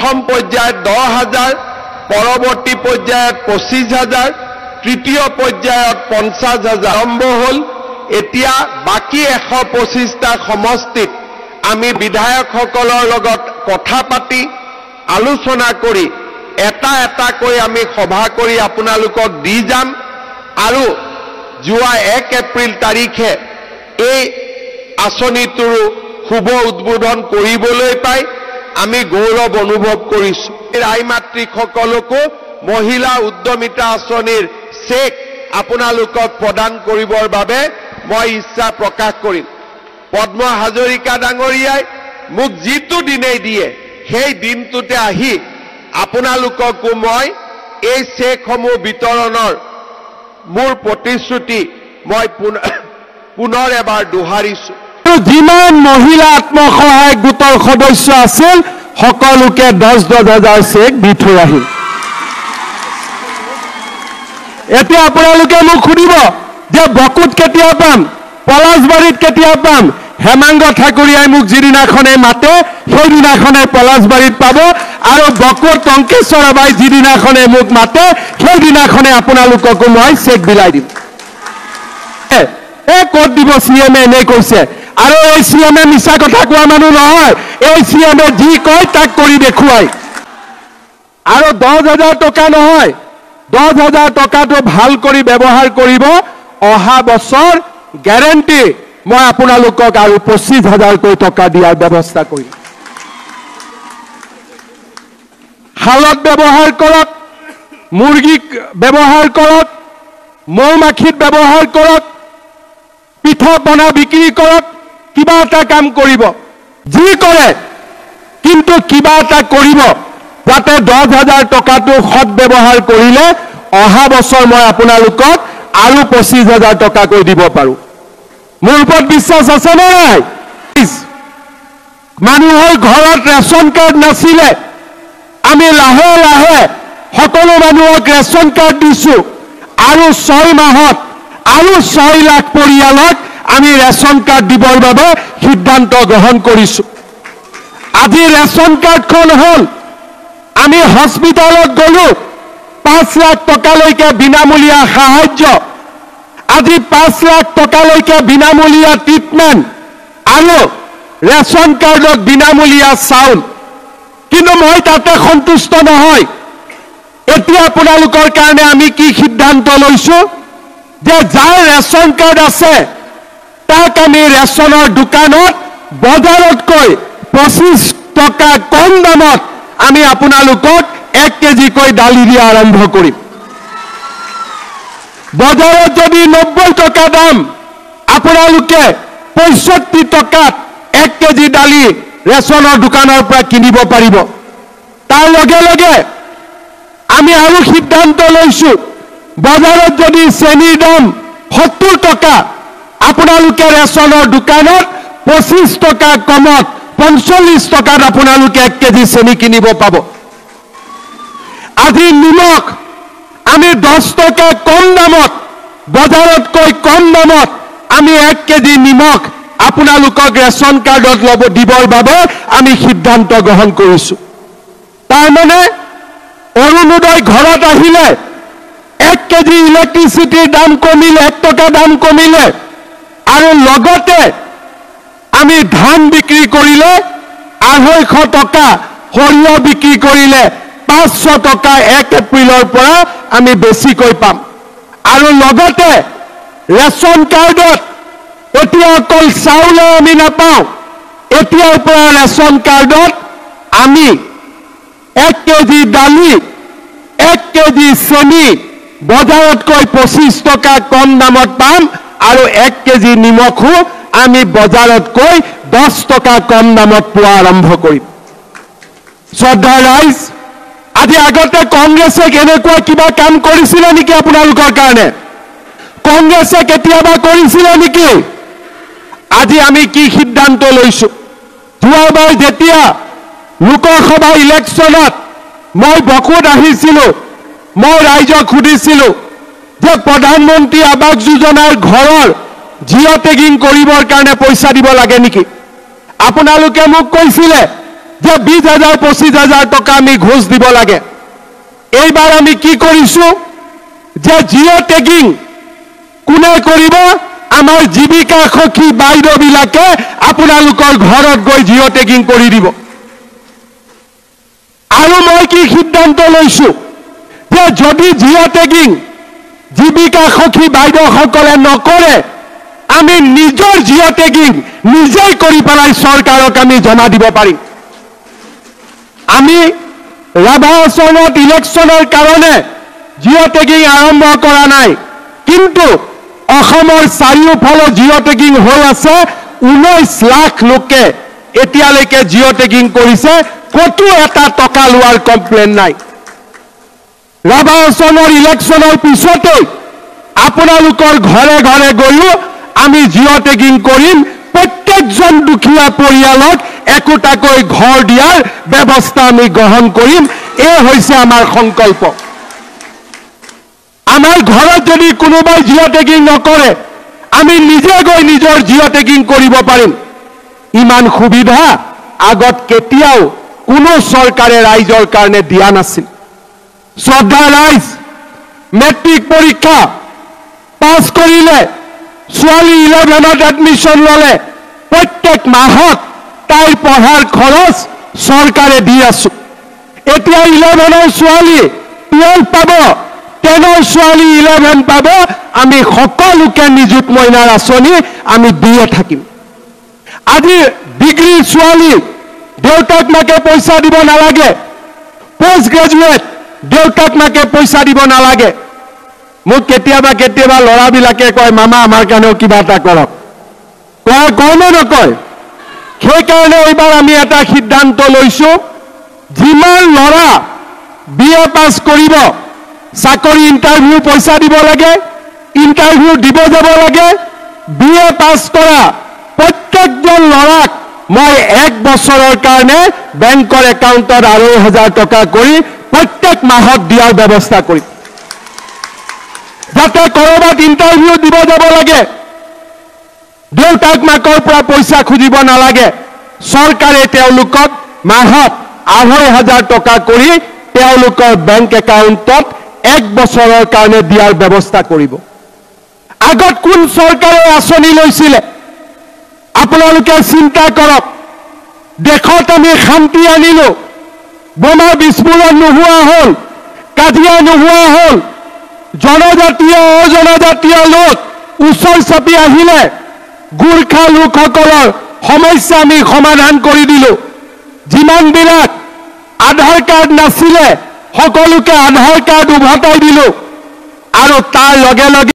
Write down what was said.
প্ৰথম পৰ্যায়ত 10,000 পৰৱৰ্তী পৰ্যায়ত 25,000 তৃতীয় পৰ্যায়ত 50,000 আৰম্ভ হ'ল এতিয়া বাকি 125টা সমষ্টিত আমি বিধায়কসকলৰ লগত কথা পাতি আলোচনা কৰি এটা কৈ আমি সভা কৰি আপোনালোকক দি যাম আৰু যোৱা 1 এপ্ৰিল তাৰিখে এই আঁচনিটোৰ শুভ উদ্বোধন কৰিবলৈ পাই আমি গৌৰৱ অনুভৱ কৰিছো আই মাতৃসকলকো মহিলা উদ্যমিতা আঁচনিৰ চেক আপোনালোকক প্ৰদান কৰিবৰ বাবে মই ইচ্ছা প্ৰকাশ কৰিম পদ্ম হাজৰিকা ডাঙৰীয়াই মোক যিটো দিনেই দিয়ে সেই দিনটোতে আহি আপোনালোককো মই এই চেকসমূহ বিতৰণৰ মোৰ প্ৰতিশ্ৰুতি মই পুনৰ এবাৰ দোহাৰিছো যিমান মহিলা আত্মসহায়ক গোটৰ সদস্য আছিল সকলোকে 10,000 চেক দি থৈ আহিল এতিয়া আপোনালোকে মোক সুধিব যে বকুত কেতিয়া পাম পলাশবাৰীত কেতিয়া পাম হেমাংগ ঠাকুৰীয়াই মোক যিদিনাখনে মাতে সেইদিনাখনে পলাশবাৰীত পাব আৰু বকুত টংকেশ্বৰ বাই যিদিনাখনে মোক মাতে সেইদিনাখনে আপোনালোককো মই চেক বিলাই দিম ক'ত দিব চিএমে এনে কৈছে আৰু এই চিএমে মিছা কথা কোৱা মানুহ নহয় এই চিএমে যি কয় তাক কৰি দেখুৱায় আৰু 10,000 টকা নহয় 10,000 টকাটো ভাল কৰি ব্যৱহাৰ কৰিব অহা বছৰ গ্যাৰেণ্টি মই আপোনালোকক আৰু 25,000 টকা দিয়াৰ ব্যৱস্থা কৰিম হালত ব্যৱহাৰ কৰক মুৰ্গী ব্যৱহাৰ কৰক মৌমাখিত ব্যৱহাৰ কৰক পিঠা পনা বিক্ৰী কৰক কিবা এটা কাম কৰিব যি কৰে কিন্তু কিবা এটা কৰিব যাতে 10,000 টকাটো সৎ ব্যৱহাৰ কৰিলে অহা বছৰ মই আপোনালোকক আৰু 25,000 টকা কৈ দিব পাৰো মোৰ ওপৰত বিশ্বাস আছে নে নাই মানুহৰ ঘৰত ৰেচন কাৰ্ড নাছিলে আমি লাহে লাহে সকলো মানুহক ৰেচন কাৰ্ড দিছো আৰু 6 মাহত আৰু 6 লাখ পৰিয়ালক আমি ৰেচন কাৰ্ড দিবৰ বাবে সিদ্ধান্ত গ্ৰহণ কৰিছো আজি ৰেচন কাৰ্ডখন হ'ল আমি হস্পিটালত গলো 5 লাখ টকালৈকে বিনামূলীয়া সাহায্য আজি 5 লাখ টকালৈকে বিনামূলীয়া ট্ৰিটমেণ্ট আৰু ৰেচন কাৰ্ডত বিনামূলীয়া চাউল কিন্তু মই তাতে সন্তুষ্ট নহয় এতিয়া আপোনালোকৰ কাৰণে আমি কি সিদ্ধান্ত লৈছো যে যাৰ ৰেচন কাৰ্ড আছে তাক আমি ৰেচনৰ দোকানত বজাৰতকৈ 25 টকা কম দামত আমি আপোনালোকক 1 কেজি কৈ দালি দিয়া আৰম্ভ কৰিম বজাৰত যদি 90 টকা দাম আপোনালোকে 65 টকাত 1 কেজি দালি ৰেচনৰ দোকানৰ পৰা কিনিব পাৰিব তাৰ লগে লগে আমি আৰু সিদ্ধান্ত লৈছো বজাৰত যদি চেনিৰ দাম 70 টকা আপোনালোকে ৰেচনৰ দোকানত 25 টকা কমত 45 টকাত আপোনালোকে 1 কেজি চেনি কিনিব পাব আজি নিমখ আমি 10 টকা কম দামত বজাৰতকৈ কম দামত আমি 1 কেজি নিমখ আপোনালোকক ৰেচন কাৰ্ডত লব দিবৰ বাবে আমি সিদ্ধান্ত গ্ৰহণ কৰিছো তাৰ মানে অৰুণোদয় ঘৰত আহিলে 1 কেজি ইলেক্ট্ৰিচিটিৰ দাম কমিলে 1 টকা দাম কমিলে আৰু লগতে আমি ধান বিক্ৰী কৰিলে 250 টকা সৰিয়হ বিক্ৰী কৰিলে 500 টকা 1 এপ্ৰিলৰ পৰা আমি বেছিকৈ পাম আৰু লগতে ৰেচন কাৰ্ডত এতিয়া অকল চাউল আমি নাপাওঁ এতিয়াৰ পৰা ৰেচন কাৰ্ডত আমি 1 কেজি দালি 1 কেজি চেনি বজাৰতকৈ 25 টকা কম দামত পাম আৰু 1 কেজি নিমখো আমি বজাৰতকৈ 10 টকা কম দামত পোৱা আৰম্ভ কৰিম শ্ৰদ্ধা ৰাইজ আজি আগতে কংগ্ৰেছে কেনেকুৱা কিবা কাম কৰিছিলে নেকি আপোনালোকৰ কাৰণে কংগ্ৰেছে কেতিয়াবা কৰিছিলে নেকি আজি আমি কি সিদ্ধান্ত লৈছো যোৱাবাৰ যেতিয়া লোকসভা ইলেকশ্যনত মই বকুত আহিছিলো মই ৰাইজক সুধিছিলো যে প্ৰধানমন্ত্ৰী আৱাস যোজনাৰ ঘৰৰ জিঅ' টেগিং কৰিবৰ কাৰণে পইচা দিব লাগে নেকি আপোনালোকে মোক কৈছিলে যে 20,000 25,000 টকা আমি ঘোষ দিব লাগে। এইবাৰ আমি কি কৰিছো যে জিঅ' টেগিং কোনে কৰিব? আমাৰ জীৱিকা সখী বাইদেউবিলাকে আপোনালোকৰ ঘৰত গৈ জিঅ' টেগিং কৰি দিব। আৰু মই কি সিদ্ধান্ত লৈছো যে যদি জিঅ' টেগিং জীৱিকা সখী বাইদেউসকলে নকৰে, আমি নিজৰ জিঅ' টেগিং নিজেই কৰি পেলাই চৰকাৰক আমি জমা দিব পাৰিম। আমি ৰাভা আসনত ইলেকশ্যনৰ কাৰণে জিঅ' টেগিং আৰম্ভ কৰা নাই, কিন্তু অসমৰ চাৰিওফালে জিঅ' টেগিং হৈ আছে। 19 লাখ লোকে এতিয়ালৈকে জিঅ' টেগিং কৰিছে, কতো এটা টকা লোৱাৰ কমপ্লেইন নাই। ৰাভা আসনৰ ইলেকশ্যনৰ পিছতেই আপোনালোকৰ ঘৰে ঘৰে গৈও আমি জিঅ' টেগিং কৰিম। প্ৰত্যেকজন দুখীয়া পৰিয়ালক একোটাকৈ ঘৰ দিয়াৰ ব্যৱস্থা আমি গ্ৰহণ কৰিম। এই হৈছে আমাৰ সংকল্প। আমাৰ ঘৰত যদি কোনোবাই জিঅ' টেগিং নকৰে, আমি নিজে গৈ নিজৰ জিঅ' টেগিং কৰিব পাৰিম। ইমান সুবিধা আগত কেতিয়াও কোনো চৰকাৰে ৰাইজৰ কাৰণে দিয়া নাছিল। শ্ৰদ্ধা ৰাইজ, মেট্ৰিক পৰীক্ষা পাছ কৰিলে, ছোৱালী 11ত এডমিশ্যন ল'লে, প্ৰত্যেক মাহত তাইৰ পঢ়াৰ খৰচ চৰকাৰে দি আছো। এতিয়া 11ৰ ছোৱালী 12 পাব, 10ৰ ছোৱালী 11 পাব। আমি সকলোকে নিযুত মইনাৰ আঁচনি আমি দিয়ে থাকিম। আজি ডিগ্ৰীৰ ছোৱালী দেউতাক মাকে পইচা দিব নালাগে, পোষ্ট গ্ৰেজুৱেট দেউতাক মাকে পইচা দিব নালাগে। মোক কেতিয়াবা কেতিয়াবা ল'ৰাবিলাকে কয়, মামা আমাৰ কাৰণেও কিবা এটা কৰক। কয় নে নকয়? সেইকাৰণে এইবাৰ আমি এটা সিদ্ধান্ত লৈছো, যিমান ল'ৰা BA পাছ কৰিব, চাকৰি ইণ্টাৰভিউ পইচা দিব লাগে, ইণ্টাৰভিউ দিব যাব লাগে। BA পাছ কৰা প্ৰত্যেকজন ল'ৰাক মই 1 বছৰৰ কাৰণে বেংকৰ একাউণ্টত 2,500 টকা কৰি প্ৰত্যেক মাহত দিয়াৰ ব্যৱস্থা কৰিম। যাতে কৰবাত ইণ্টাৰভিউ দিব যাব লাগে, দেউতাক মাকৰ পৰা পইচা খুজিব নালাগে। চৰকাৰে তেওঁলোকক মাহত 2,500 টকা কৰি তেওঁলোকৰ বেংক একাউণ্টত 1 বছৰৰ কাৰণে দিয়াৰ ব্যৱস্থা কৰিব। আগত কোন চৰকাৰে আঁচনি লৈছিলে আপোনালোকে চিন্তা কৰক। দেশত আমি শান্তি আনিলো, বোমা বিস্ফোৰণ নোহোৱা হ'ল, কাজিয়া নোহোৱা হ'ল, জনজাতীয় অজনজাতীয় লোক ওচৰ চাপি আহিলে, গোৰ্খা লোকসকলৰ সমস্যা আমি সমাধান কৰি দিলো। যিমানবিলাক আধাৰ কাৰ্ড নাছিলে সকলোকে আধাৰ কাৰ্ড উভতাই দিলো, আৰু তাৰ লগে লগে